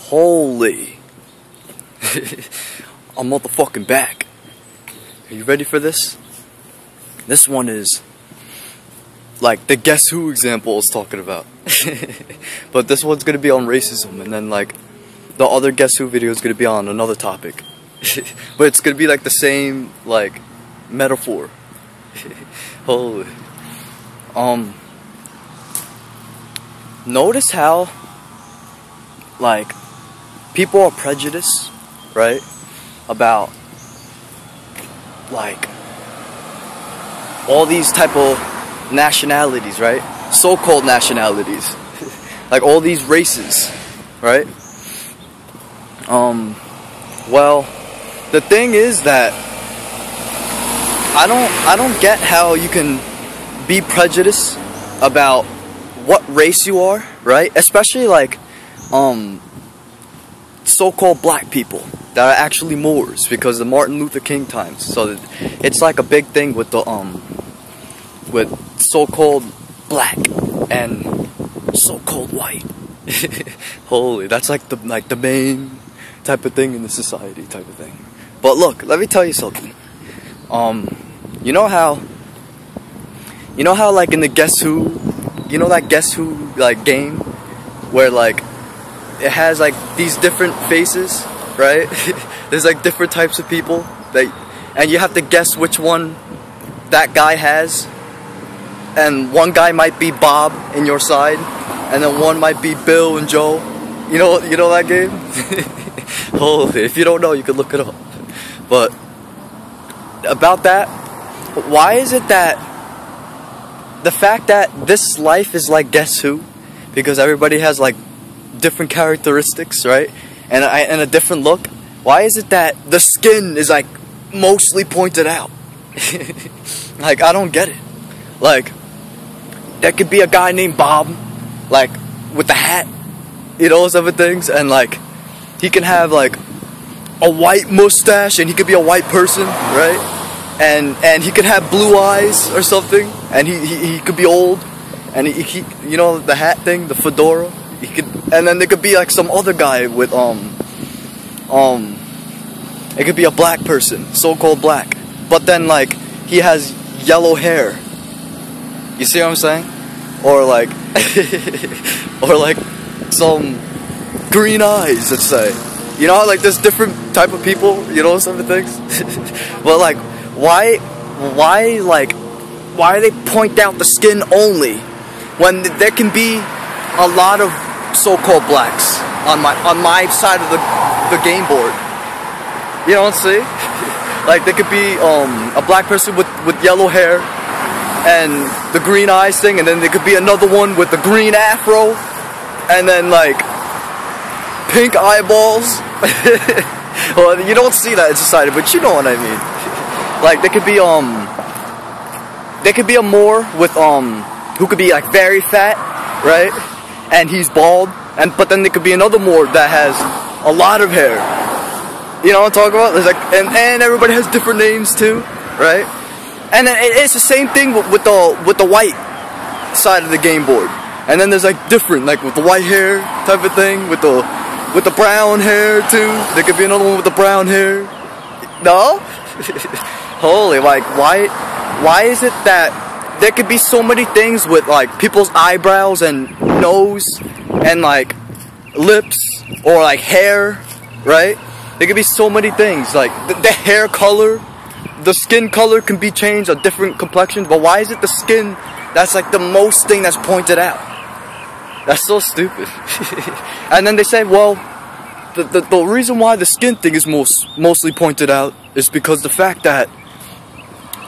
Holy. I'm motherfucking back. Are you ready for this? This one is like the Guess Who example I was talking about. But this one's gonna be on racism, and then like the other Guess Who video is gonna be on another topic. But it's gonna be like the same like metaphor. Holy. Notice how like people are prejudiced, right? About like all these type of nationalities, right? So-called nationalities. Like all these races, right? Well, the thing is that I don't get how you can be prejudiced about what race you are, right? Especially like so-called black people that are actually Moors because of Martin Luther King times. So it's like a big thing with the with so-called black and so-called white. Holy, that's like the main type of thing in the society type of thing. But look, let me tell you something. You know how like in the Guess Who, you know that Guess Who like game where like it has like these different faces, right? There's like different types of people that, and you have to guess which one that guy has. And one guy might be Bob in your side, and then one might be Bill and Joe. You know that game? Holy, if you don't know, you can look it up. But about that, why is it that the fact that this life is like Guess Who, because everybody has like different characteristics, right? And a different look. Why is it that the skin is like mostly pointed out? Like I don't get it. Like there could be a guy named Bob, like with the hat, you know, some of things, and like he can have like a white mustache, and he could be a white person, right? And he could have blue eyes or something, and he could be old, and he you know the hat thing, the fedora. He could, and then there could be like some other guy with it could be a black person, so-called black, but then like he has yellow hair. You see what I'm saying? Or like or like some green eyes, let's say. You know, like there's different type of people, you know, some of the things. But like why do they point out the skin only when there can be a lot of so-called blacks on my side of the game board? You know what I'm saying? Like there could be a black person with yellow hair and the green eyes thing, and then there could be another one with the green afro and then like pink eyeballs. Well, you don't see that in society, but you know what I mean. Like there could be a Moor with who could be like very fat, right? And he's bald, but then there could be another Moor that has a lot of hair. You know what I'm talking about? There's like and everybody has different names too, right? And then it's the same thing with the white side of the game board. And then there's like different, like with the white hair type of thing, with the brown hair too. There could be another one with the brown hair. No? Holy, like why is it that there could be so many things with like people's eyebrows and nose and like lips or like hair, right? There could be so many things, like the hair color, the skin color can be changed, a different complexion, but why is it the skin that's like the most thing that's pointed out? That's so stupid. And then they say, well, the reason why the skin thing is mostly pointed out is because the fact that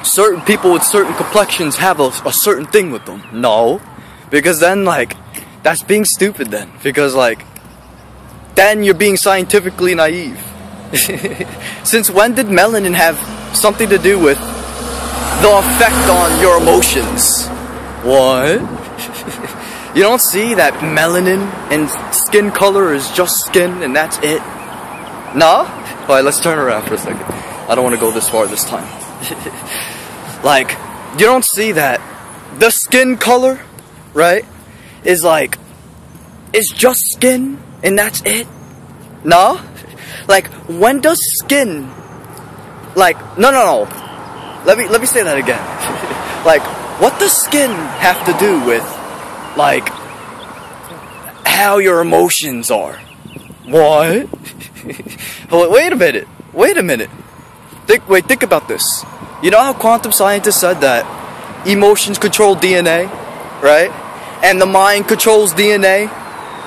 certain people with certain complexions have a certain thing with them. No, because then like that's being stupid then, because like then you're being scientifically naive. Since when did melanin have something to do with the effect on your emotions? What? You don't see that melanin and skin color is just skin and that's it? No? Alright, let's turn around for a second. I don't want to go this far this time. Like, you don't see that the skin color, right, is like, it's just skin and that's it? No? Like, when does skin, like, no. Let me say that again. Like, what does skin have to do with, like, how your emotions are? What? Wait a minute. Think about this. You know how quantum scientists said that emotions control DNA, right? And the mind controls DNA?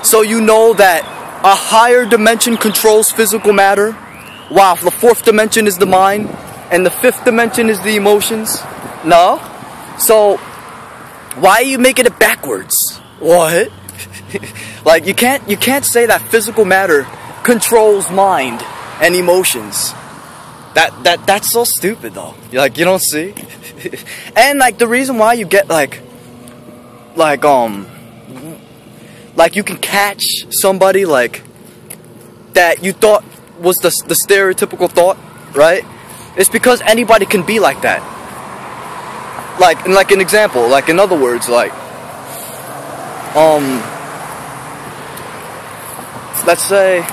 So you know that a higher dimension controls physical matter, while the fourth dimension is the mind, and the fifth dimension is the emotions? No? So, why are you making it backwards? What? Like, you can't say that physical matter controls mind and emotions. That's so stupid though. Like, you don't see? And like, the reason why you get like you can catch somebody like that you thought was the stereotypical thought, right? It's because anybody can be like that. Like an example, like in other words, like let's say,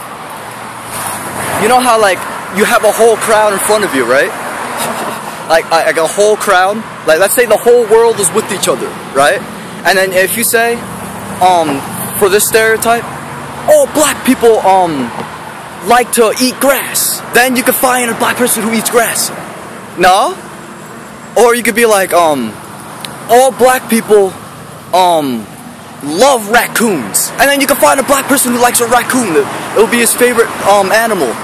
you know how like you have a whole crowd in front of you, right? like a whole crowd. Like, let's say the whole world is with each other, right? And then if you say, for this stereotype, oh, black people like to eat grass, then you could find a black person who eats grass. No? Or you could be like, all black people love raccoons, and then you can find a black person who likes a raccoon. It'll be his favorite animal.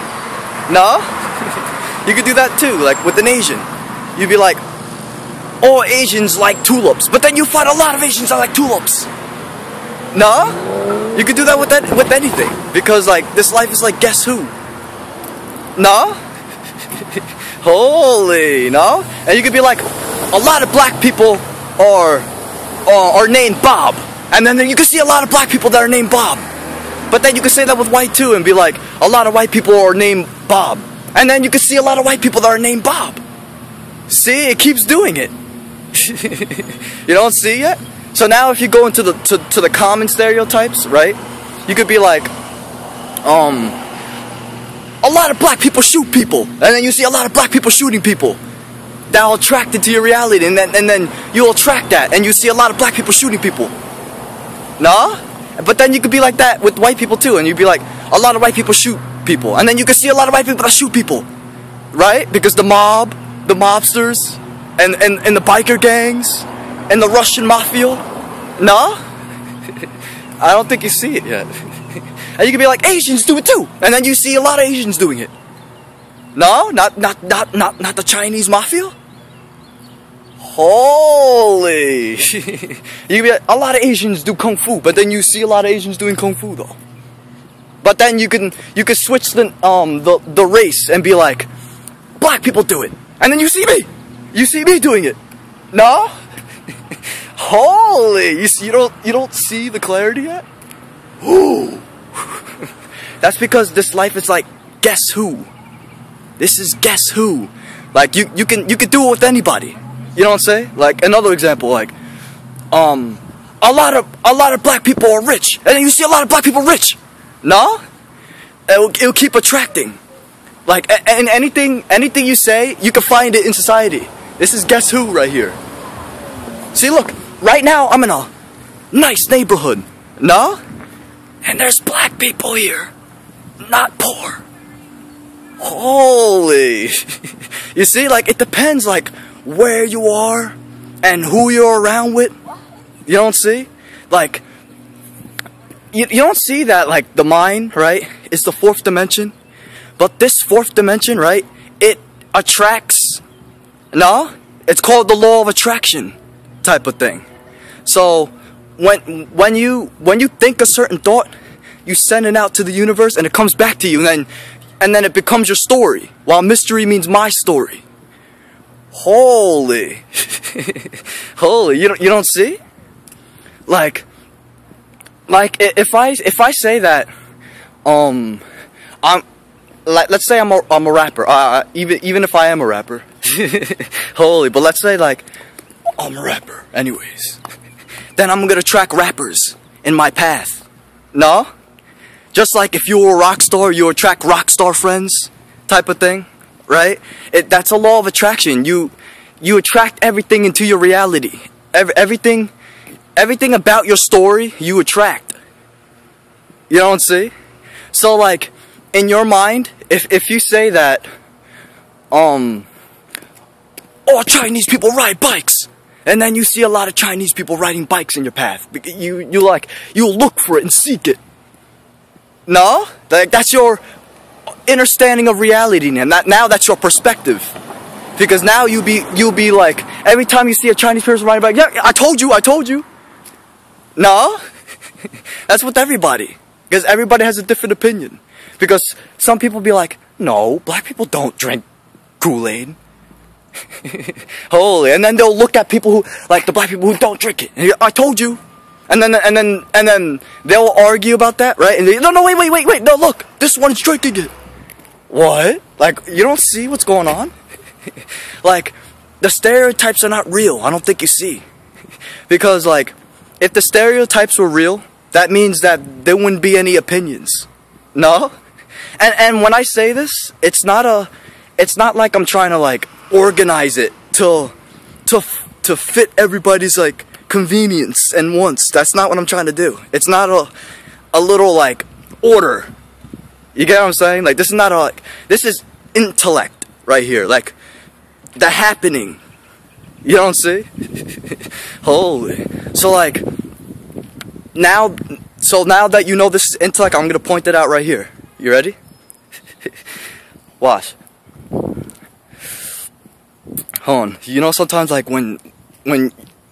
No? You could do that too, like with an Asian. You'd be like, all Asians like tulips, but then you find a lot of Asians that like tulips. No? You could do that with anything, because like this life is like, guess who? No? Holy, no? And you could be like, a lot of black people are named Bob, and then you can see a lot of black people that are named Bob. But then you can say that with white too, and be like, a lot of white people are named Bob, and then you can see a lot of white people that are named Bob. See, it keeps doing it. You don't see yet? So now if you go into the common stereotypes, right? You could be like, a lot of black people shoot people, and then you see a lot of black people shooting people. That'll attract into your reality, and then you'll attract that, and you see a lot of black people shooting people. No? But then you could be like that with white people too, and you'd be like, a lot of white people shoot people, and then you can see a lot of white people that shoot people, right? Because the mob, the mobsters, and the biker gangs, and the Russian mafia. No? I don't think you see it yet. And you can be like, Asians do it too, and then you see a lot of Asians doing it. No? Not the Chinese mafia? Holy. You can be like, a lot of Asians do kung fu, but then you see a lot of Asians doing kung fu though. But then you can switch the race and be like, black people do it, and then you see me doing it. No? Holy, you don't see the clarity yet? Ooh. That's because this life is like, guess who? This is guess who. Like, you can do it with anybody. You know what I'm saying? Like, another example, like, a lot of black people are rich, and then you see a lot of black people rich. No? It'll keep attracting. Like, and anything you say, you can find it in society. This is guess who right here. See, look, right now I'm in a nice neighborhood. No? And there's black people here, not poor. Holy. You see, like, it depends, like, where you are and who you're around with. You don't see? Like, you don't see that, like, the mind, right, is the fourth dimension. But this fourth dimension, right, it attracts. No? It's called the law of attraction type of thing. So when you think a certain thought, you send it out to the universe and it comes back to you, and then it becomes your story, while mystery means my story. Holy. Holy, you don't see? Like if I say that let's say I'm a rapper, even if I am a rapper. Holy, but let's say like I'm a rapper anyways. Then I'm gonna track rappers in my path. No? Just like if you were a rock star, you attract rock star friends, type of thing, right? That's a law of attraction. You attract everything into your reality. Everything about your story, you attract. You know what I'm saying? So like, in your mind, if you say that, all Chinese people ride bikes, and then you see a lot of Chinese people riding bikes in your path, you look for it and seek it. No? Like, that's your understanding of reality, and now that's your perspective. Because now you'll be like, every time you see a Chinese person riding a bike, yeah, I told you. No? That's with everybody. Because everybody has a different opinion. Because some people be like, no, black people don't drink Kool-Aid. Holy, and then they'll look at people who, like the black people who don't drink it. And I told you. And then they'll argue about that, right? And no, wait, no, look, this one's drinking it. What? Like, you don't see what's going on? Like, the stereotypes are not real. I don't think you see. Because, like, if the stereotypes were real, that means that there wouldn't be any opinions. No? And when I say this, it's not like I'm trying to, like, organize it to fit everybody's, like, convenience and wants. That's not what I'm trying to do. It's not a little, like, order. You get what I'm saying? Like, this is not a, this is intellect right here. Like, the happening. You know what I'm saying? Holy. So, like, now that you know this is intellect, I'm gonna point it out right here. You ready? Watch. Hold on. You know, sometimes, like, when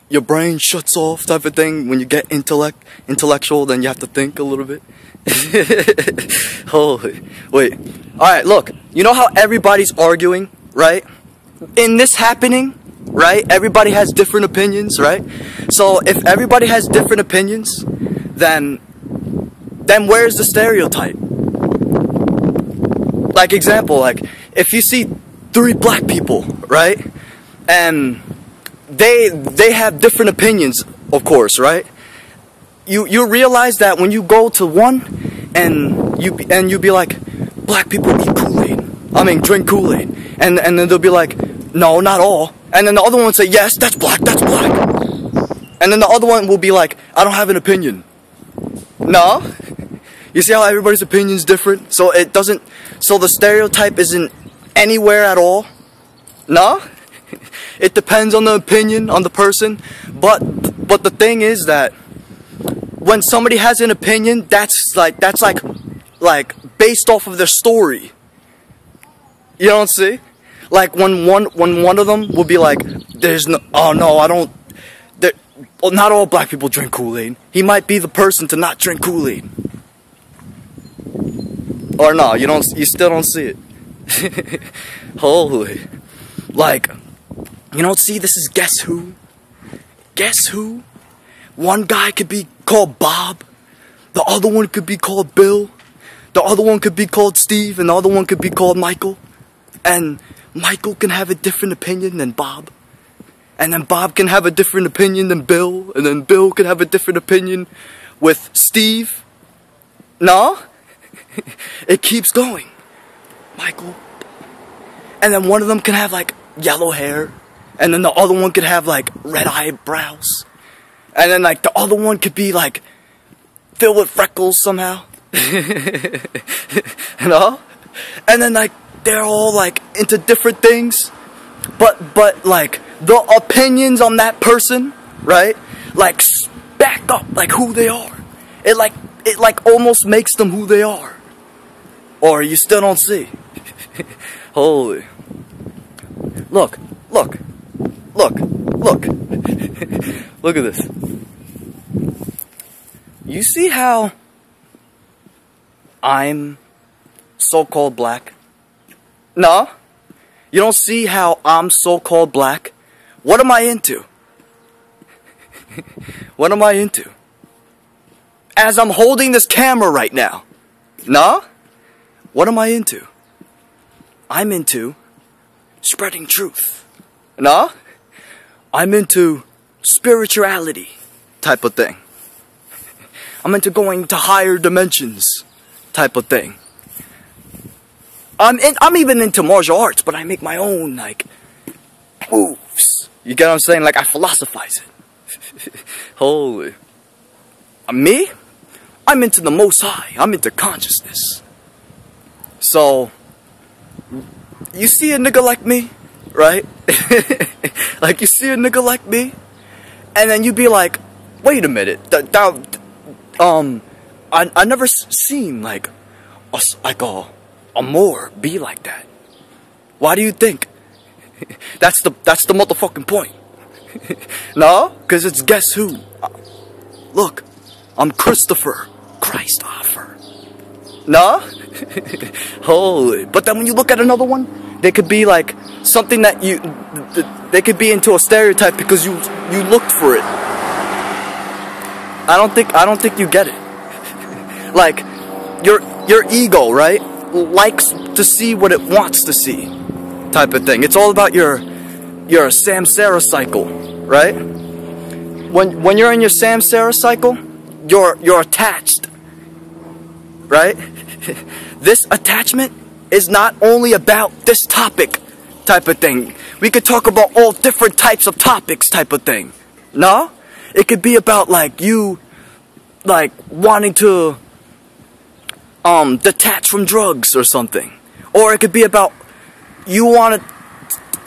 your brain shuts off type of thing, when you get intellectual, then you have to think a little bit. Holy. Wait. Alright, look. You know how everybody's arguing, right? In this happening, right? Everybody has different opinions, right? So if everybody has different opinions, then where's the stereotype? Like, example, like, if you see 3 black people, right? And they have different opinions, of course, right? You realize that when you go to one and you be like, black people eat Kool-Aid. I mean, drink Kool-Aid. And then they'll be like, no, not all. And then the other one will say, yes, that's black. And then the other one will be like, I don't have an opinion. No? You see how everybody's opinion is different? So the stereotype isn't anywhere at all? No? It depends on the opinion, on the person. But the thing is that when somebody has an opinion, that's like based off of their story. You know what I'm saying? Like when one of them will be like, there's no, oh no, I don't, not all black people drink Kool-Aid. He might be the person to not drink Kool-Aid. Or no, you still don't see it. Holy. Like, you don't see this is Guess Who? Guess Who? One guy could be called Bob. The other one could be called Bill. The other one could be called Steve. And the other one could be called Michael. And Michael can have a different opinion than Bob. And then Bob can have a different opinion than Bill. And then Bill can have a different opinion with Steve. No? It keeps going. Michael. And then one of them can have like yellow hair. And then the other one could have like red eyebrows. And then like the other one could be like filled with freckles somehow. You know? And then like they're all like into different things. But like the opinions on that person, right? Like back up like who they are. It like almost makes them who they are. Or you still don't see. Holy. Look. Look at this. You see how I'm so-called black? No? You don't see how I'm so-called black? What am I into? What am I into? As I'm holding this camera right now. No? What am I into? I'm into spreading truth. No? I'm into spirituality type of thing. I'm into going to higher dimensions type of thing. I'm even into martial arts, but I make my own, like, moves. You get what I'm saying? Like, I philosophize it. Holy. Me? I'm into the Most High. I'm into consciousness. So, you see a nigga like me, right? Like, you see a nigga like me, and then you be like, wait a minute, I never seen, like a Moor be like that. Why do you think? That's the motherfucking point. No? Because it's guess who? Look, I'm Christopher Christopher. No? Holy. But then when you look at another one, they could be like something that they could be into a stereotype because you looked for it. I don't think you get it. Like, your ego, right, likes to see what it wants to see, type of thing. It's all about your samsara cycle, right? When you're in your samsara cycle, you're attached, right? This attachment is not only about this topic, type of thing. We could talk about all different types of topics, type of thing. No? It could be about, like, you, like, wanting to detach from drugs or something. Or it could be about you want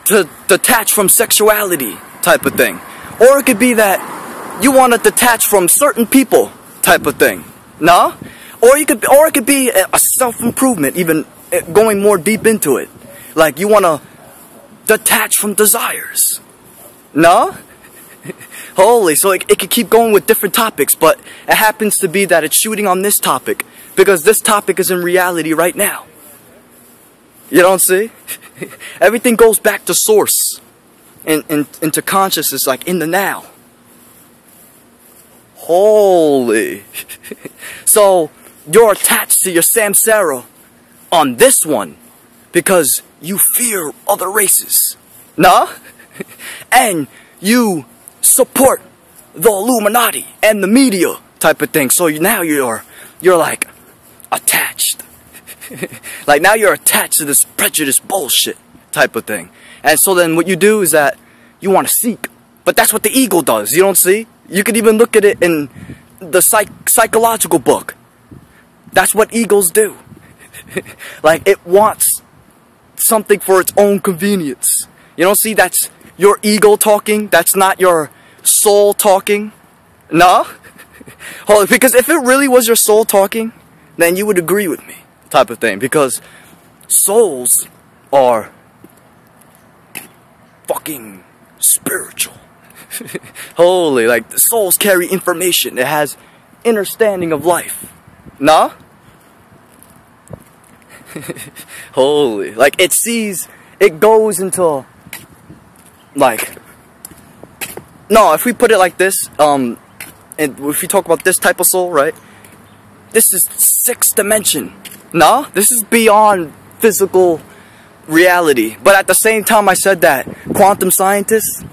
to detach from sexuality, type of thing. Or it could be that you want to detach from certain people, type of thing. No? Or it could be a self-improvement, even going more deep into it. Like, you want to detach from desires. No? Holy, so it could keep going with different topics, but it happens to be that it's shooting on this topic, because this topic is in reality right now. You don't see? Everything goes back to source, into consciousness, like in the now. Holy. So, you're attached to your samsara on this one, because you fear other races. Nah? And you support the Illuminati and the media, type of thing. So now you're like attached. Like, now you're attached to this prejudice bullshit, type of thing. And so then what you do is that you want to seek. But that's what the ego does, you don't see? You could even look at it in the psychological book. That's what egos do. Like, it wants something for its own convenience. You don't see? That's your ego talking. That's not your soul talking. No? Because if it really was your soul talking, then you would agree with me, type of thing. Because souls are fucking spiritual. Holy, like, the souls carry information. It has understanding of life. No? Holy, like, it sees, it goes into, like, no, if we put it like this, and if we talk about this type of soul, right, this is 6th dimension. No, this is beyond physical reality. But at the same time, I said that quantum scientists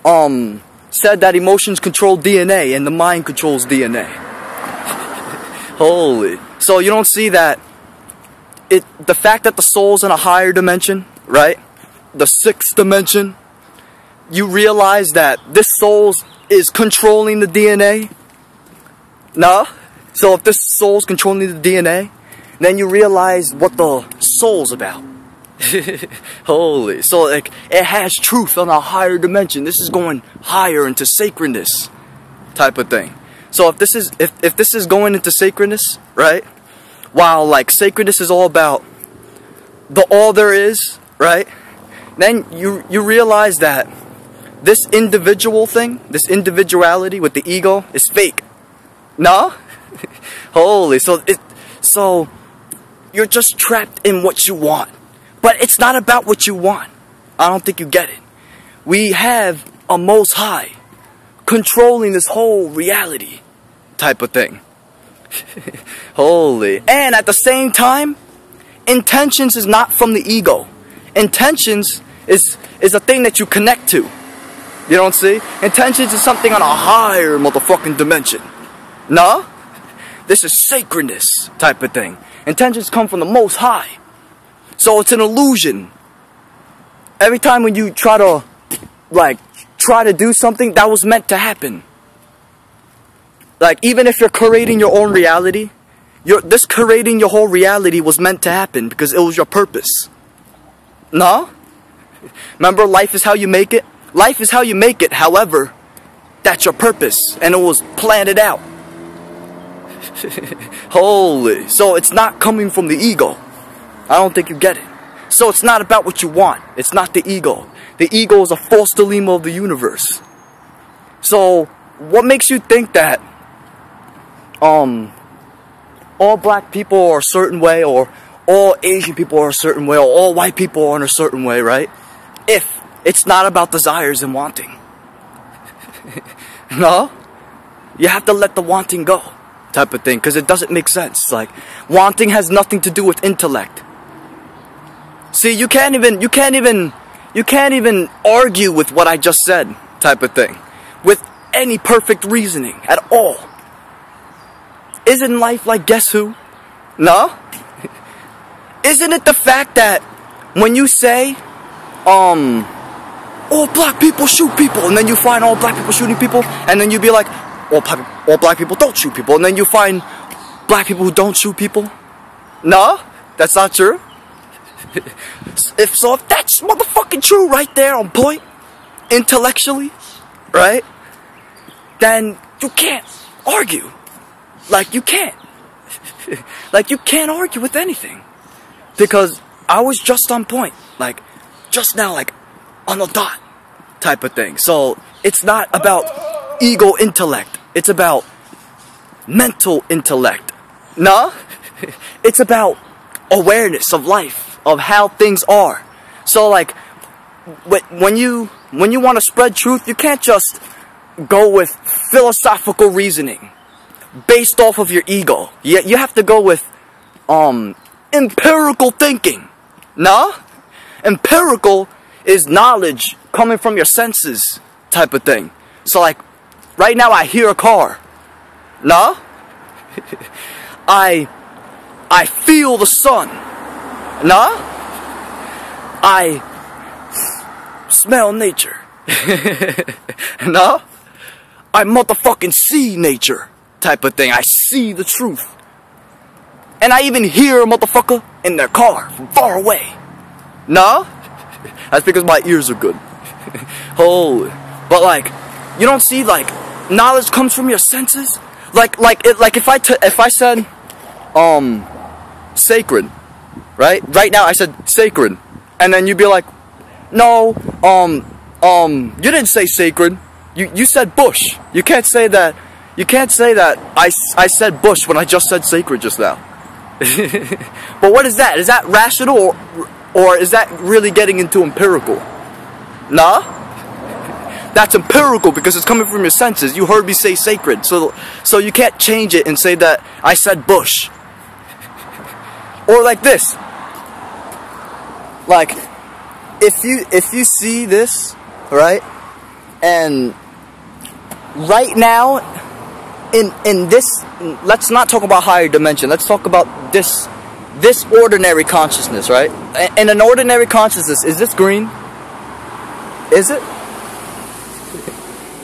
said that emotions control DNA and the mind controls DNA. Holy, so you don't see that the fact that the soul's in a higher dimension, right? The 6th dimension, you realize that this soul is controlling the DNA. No? So if this soul's controlling the DNA, then you realize what the soul's about. Holy. So, like, it has truth on a higher dimension. This is going higher into sacredness, type of thing. So if this is going into sacredness, right? While, like, sacredness is all about the all there is, right? Then you realize that this individual thing, this individuality with the ego, is fake. No? Holy. So you're just trapped in what you want. But it's not about what you want. I don't think you get it. We have a Most High controlling this whole reality, type of thing. Holy. And at the same time, intentions is not from the ego. Intentions is a thing that you connect to. You don't see? Intentions is something on a higher motherfucking dimension. No? this is sacredness type of thing. Intentions come from the Most High. So it's an illusion. Every time when you try to do something, that was meant to happen. Like, even if you're creating your own reality, this creating your whole reality was meant to happen because it was your purpose. No? Remember, life is how you make it? Life is how you make it, however, that's your purpose, and it was planned out. Holy. So it's not coming from the ego. I don't think you get it. So it's not about what you want. It's not the ego. The ego is a false dilemma of the universe. So, what makes you think that all black people are a certain way, or all Asian people are a certain way, or all white people are in a certain way, right? If it's not about desires and wanting. No? You have to let the wanting go, type of thing, because it doesn't make sense. Like, wanting has nothing to do with intellect. See, you can't even argue with what I just said, type of thing, with any perfect reasoning at all. Isn't life like Guess Who? No? Isn't it the fact that when you say, all black people shoot people, and then you find all black people shooting people, and then you be like, all black people don't shoot people, and then you find black people who don't shoot people? No? That's not true? If that's motherfucking true right there on point, intellectually, right? Then you can't argue. Like, you can't. Like, you can't argue with anything. Because I was just on point. Like, just now, like, on the dot type of thing. So, it's not about ego intellect. It's about mental intellect. No? It's about awareness of life, of how things are. So, like, when you want to spread truth, you can't just go with philosophical reasoning based off of your ego. You have to go with empirical thinking. No? Empirical is knowledge coming from your senses type of thing. So, like, right now I hear a car. No? I feel the sun. No? I smell nature. No? I motherfucking see nature type of thing. I see the truth. And I even hear a motherfucker in their car from far away. No? That's because my ears are good. Holy. But, like, you don't see, like, knowledge comes from your senses? Like if I said, sacred, right? Right now I said sacred. And then you'd be like, no, you didn't say sacred. You said bush. You can't say that. You can't say that I said bush when I just said sacred just now. But what is that? Is that rational or is that really getting into empirical? Nah? That's empirical because it's coming from your senses. You heard me say sacred. So you can't change it and say that I said bush. Or like this. Like, if you see this, right? And right now, in this, let's not talk about higher dimension. Let's talk about this ordinary consciousness, right? In an ordinary consciousness, is this green? Is it?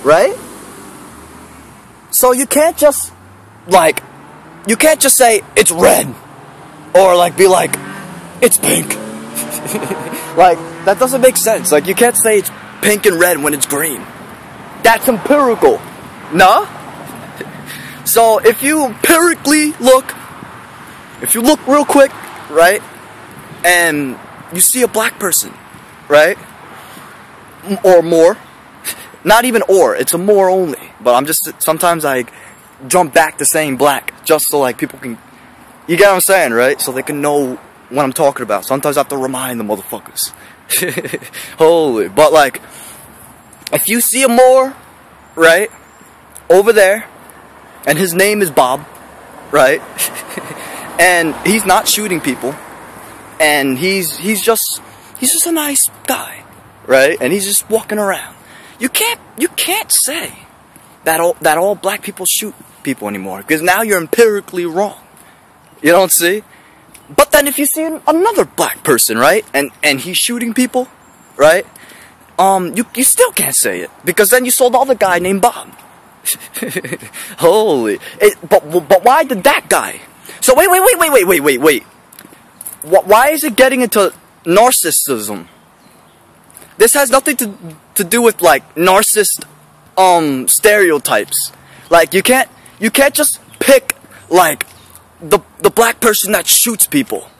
Right? So you can't just, like, you can't just say it's red, or like be like it's pink. Like, that doesn't make sense. Like, you can't say it's pink and red when it's green. That's empirical. No? So if you empirically look, if you look real quick, right, and you see a black person, right, or more, not even or, it's a more only, but I'm just, sometimes I jump back to saying black, just so like people can, you get what I'm saying, right, so they can know what I'm talking about. Sometimes I have to remind the motherfuckers. Holy, but like, if you see a more, right, over there, and his name is Bob, right, and he's not shooting people, and he's just a nice guy, right, and he's just walking around. You can't say that all black people shoot people anymore, because now you're empirically wrong. You don't see? But then if you see another black person, right, and he's shooting people, right, you still can't say it, because then you saw the other guy named Bob. Holy, but why did that guy? So wait. Why is it getting into narcissism? This has nothing to do with like narcissist stereotypes. Like you can't just pick like the black person that shoots people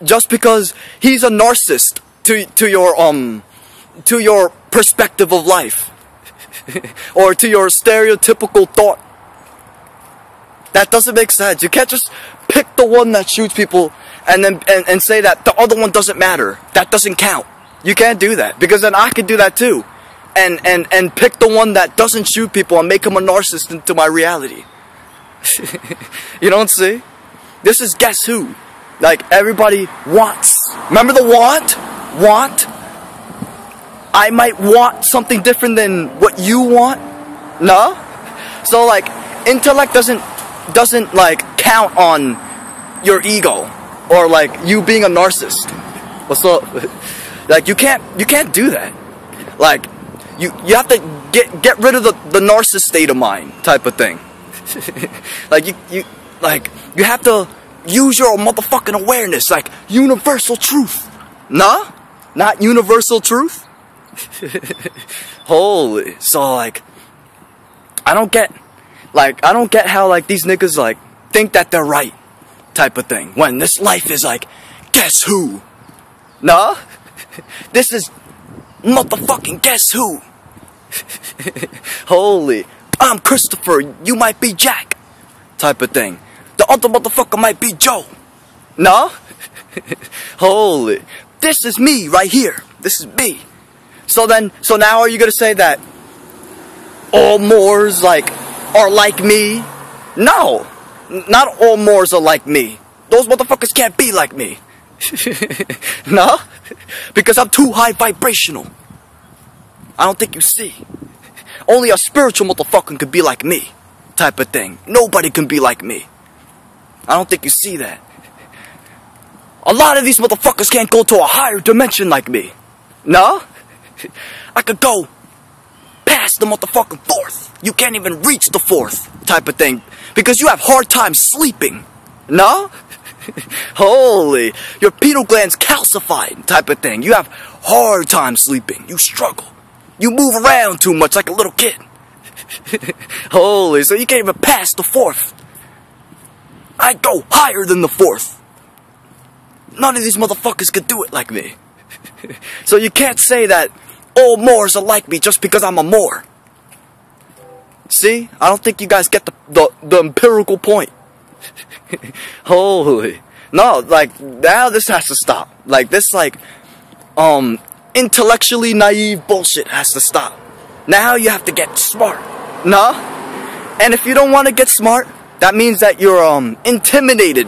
just because he's a narcissist to your perspective of life or to your stereotypical thought. That doesn't make sense. You can't just pick the one that shoots people and say that the other one doesn't matter. That doesn't count. You can't do that, because then I could do that too, and pick the one that doesn't shoot people and make him a narcissist into my reality. You don't see? This is Guess Who. Like, everybody wants. Remember the want? Want? I might want something different than what you want. No? So like, intellect doesn't like count on your ego or like you being a narcissist. What's up? Like you can't do that. Like you have to get rid of the narcissist state of mind type of thing. Like you have to use your motherfucking awareness, like universal truth. Nah? Not universal truth? Holy. So like I don't get how like these niggas like think that they're right type of thing when this life is like Guess Who? Nah? This is motherfucking Guess Who? Holy. I'm Christopher, you might be Jack type of thing. The other motherfucker might be Joe. Nah? Holy. This is me right here. This is me. So now are you gonna say that all Moors are like me? No. Not all Moors are like me. Those motherfuckers can't be like me. No? Because I'm too high vibrational. I don't think you see. Only a spiritual motherfucker can be like me. Type of thing. Nobody can be like me. I don't think you see that. A lot of these motherfuckers can't go to a higher dimension like me. No? I could go past the motherfucking fourth. You can't even reach the fourth type of thing. Because you have hard time sleeping. No? Holy. Your pineal gland's calcified type of thing. You have hard time sleeping. You struggle. You move around too much like a little kid. Holy. So you can't even pass the fourth. I go higher than the fourth. None of these motherfuckers could do it like me. So you can't say that all Moors are like me just because I'm a Moor. See? I don't think you guys get the empirical point. Holy. No, like, now this has to stop. Like, this, like, intellectually naive bullshit has to stop. Now you have to get smart. No? And if you don't want to get smart, that means that you're, intimidated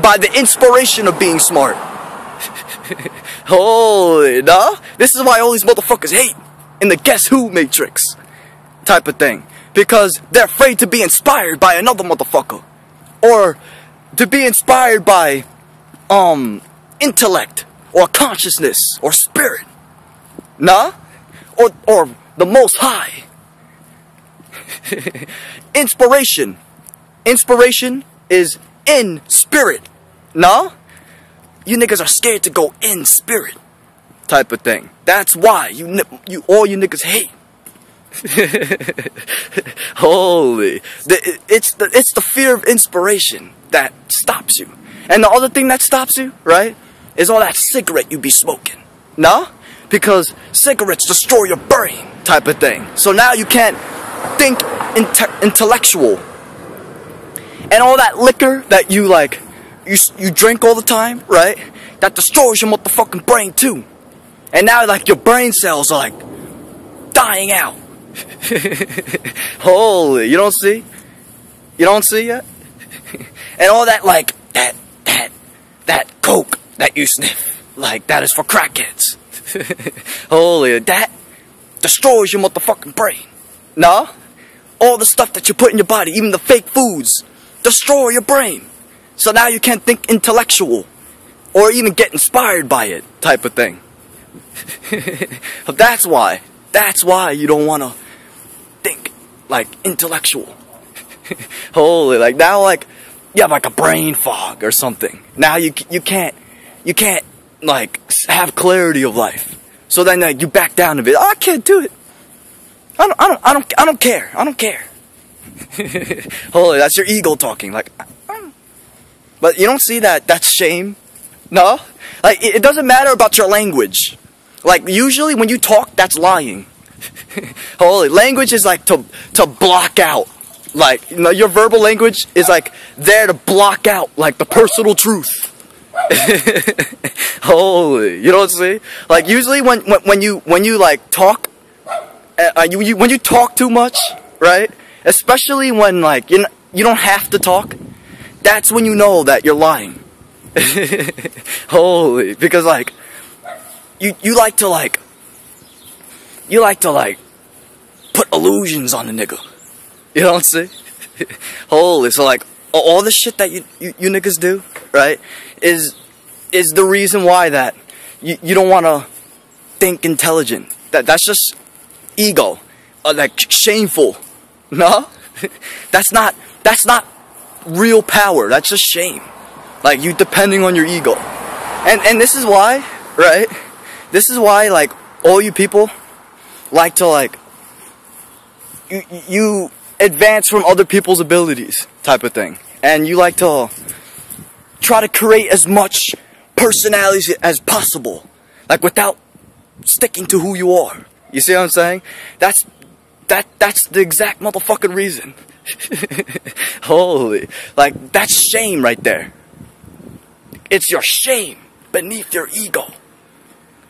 by the inspiration of being smart. Holy, no? This is why all these motherfuckers hate in the Guess Who matrix type of thing. Because they're afraid to be inspired by another motherfucker. Or to be inspired by, intellect, or consciousness, or spirit. Nah? Or the Most High. Inspiration. Inspiration is in spirit. Nah? You niggas are scared to go in spirit. Type of thing. That's why all you niggas hate. Holy. It's the fear of inspiration that stops you. And the other thing that stops you, right, is all that cigarette you be smoking. No? Because cigarettes destroy your brain type of thing. So now you can't think intellectual. And all that liquor that you like, you drink all the time, right, that destroys your motherfucking brain too. And now like your brain cells are like dying out. Holy, you don't see? You don't see yet? And all that like that coke that you sniff, like that is for crackheads. Holy, that destroys your motherfucking brain. No? all the stuff that you put in your body, even the fake foods, destroy your brain. So now you can't think intellectual or even get inspired by it type of thing. That's why you don't want to think like intellectual. Holy, like now, like you have like a brain fog or something. Now you can't like have clarity of life. So then like you back down a bit. Oh, I can't do it. I don't care. Holy, that's your ego talking. Like, but you don't see that? That's shame. No, like it doesn't matter about your language. Like usually when you talk, that's lying. Holy, language is like to block out. Like, you know, your verbal language is like there to block out like the personal truth. Holy, you don't see? Like usually when you like talk, when you talk too much, right? Especially when like you don't have to talk, that's when you know that you're lying. Holy, because like you like to put illusions on the nigga. You know what I'm saying? Holy, so like all the shit that you niggas do, right, is the reason why that you don't want to think intelligent. That's just ego, like shameful. No, that's not real power. That's just shame. Like you depending on your ego, and this is why, right? This is why like all you people like to like you advance from other people's abilities type of thing, and you like to try to create as much personality as possible, like without sticking to who you are. You see what I'm saying? That's the exact motherfucking reason. Holy, like that's shame right there. It's your shame beneath your ego.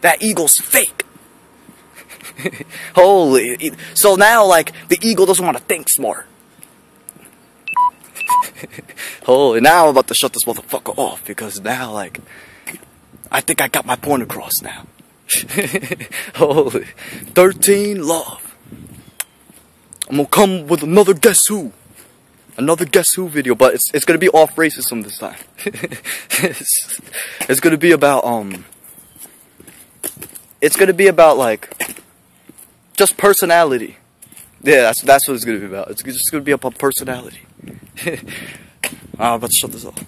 That ego's fake. Holy, so now like the ego doesn't want to think smart. Holy, now I'm about to shut this motherfucker off because now like I think I got my point across now. Holy, 13 love. I'm gonna come with another Guess Who video, but it's gonna be off racism this time. It's gonna be about it's gonna be about like just personality. Yeah, that's what it's gonna be about. It's just gonna be about personality. I'm about to shut this off.